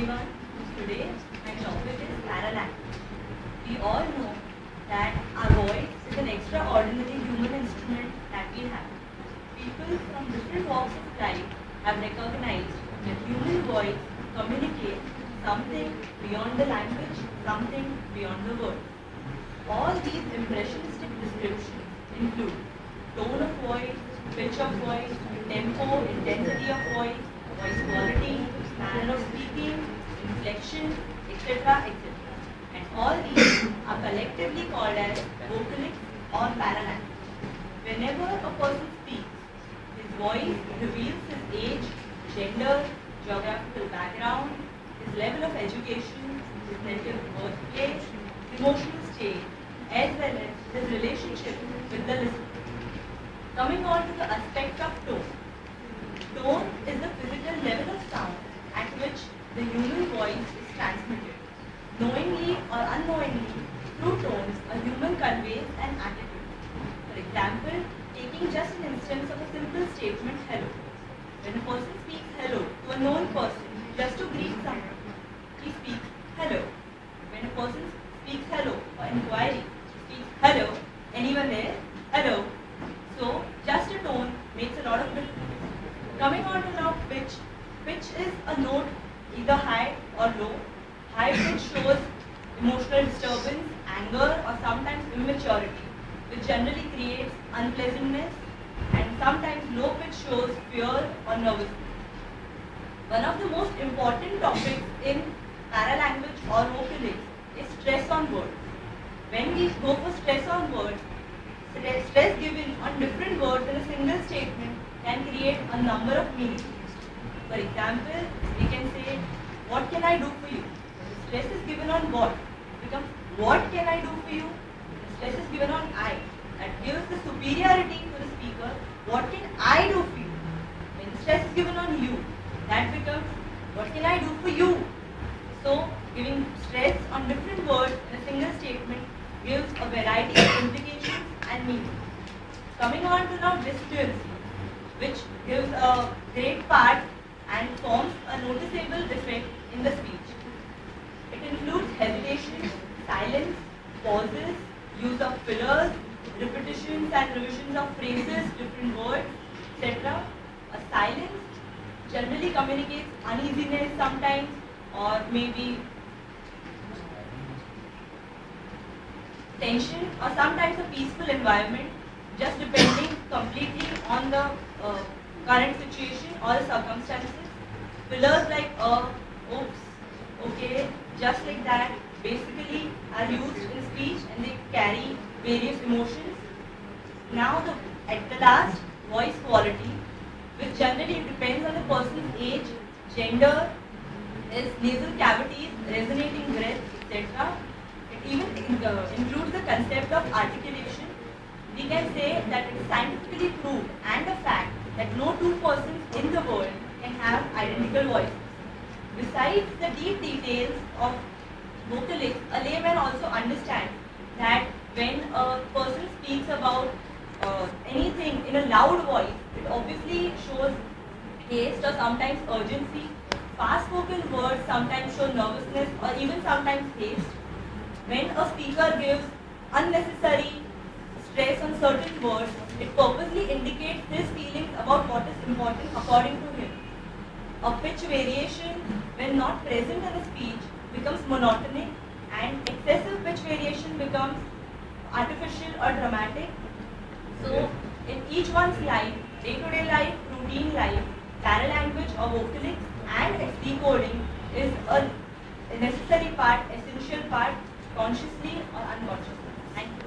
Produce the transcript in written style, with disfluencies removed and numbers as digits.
everyone. Today my topic is paralanguage. We all know that our voice is an extraordinary human instrument that we have. People from different walks of life have recognized that human voice communicates something beyond the language, something beyond the word. All these impressionistic descriptions include tone of voice, pitch of voice, tempo, intensity of voice, voice quality, manner of speaking, inflection, etc. etc. And all these are collectively called as vocalics or paralanguage. Whenever a person speaks, his voice reveals his age, gender, geographical background, his level of education, his native birthplace, emotional state, as well as his relationship with the listener. Coming on to the aspect of tone. Tone is the physical level of sound at which the human voice is transmitted. Knowingly or unknowingly, through tones, a human conveys an attitude. For example, taking just an instance of a simple statement, hello. When a person speaks hello to a known person, just to greet someone, he speaks hello. When a person speaks hello for inquiry, he speaks hello. Anyone there? Hello. So, just a tone makes a lot of difference. Coming on to now pitch. Pitch is a note either high or low. High pitch shows emotional disturbance, anger, or sometimes immaturity, which generally creates unpleasantness, and sometimes low pitch shows fear or nervousness. One of the most important topics in paralanguage or vocalics is stress on words. When we go for stress on words, stress given on different words in a single statement can create a number of meanings. For example, we can say, what can I do for you? The stress is given on what. It becomes, what can I do for you? The stress is given on I. That gives the superiority to the speaker. What can I do for you? When the stress is given on you, that becomes, what can I do for you? So, giving stress on different words in a single statement gives a variety of implications and meaning. Coming on to now disfluency, which gives a great part and forms a noticeable effect in the speech. It includes hesitation, silence, pauses, use of fillers, repetitions and revisions of phrases, different words, etc. A silence generally communicates uneasiness sometimes, or maybe tension, or sometimes a peaceful environment, just depending completely on the current situation or the circumstances. Fillers like oops, okay, just like that, basically are used in speech and they carry various emotions. Now at the last, voice quality, which generally depends on the person's age, gender, is nasal cavities, resonating breath, etc. It even includes the concept of articulation. We can say that it is scientifically proved and a fact that no two persons in the world can have identical voices. Besides the deep details of vocalics, a layman also understands that when a person speaks about anything in a loud voice, it obviously shows haste or sometimes urgency. Fast spoken words sometimes show nervousness or even sometimes haste. When a speaker gives unnecessary stress on certain words, it purposely indicates his feelings about what is important according to him. A pitch variation, when not present in a speech, becomes monotonic, and excessive pitch variation becomes artificial or dramatic. So, in each one's life, day-to-day life, routine life, paralanguage or vocalics and its decoding is a necessary part, essential part, consciously or unconsciously. Thank you.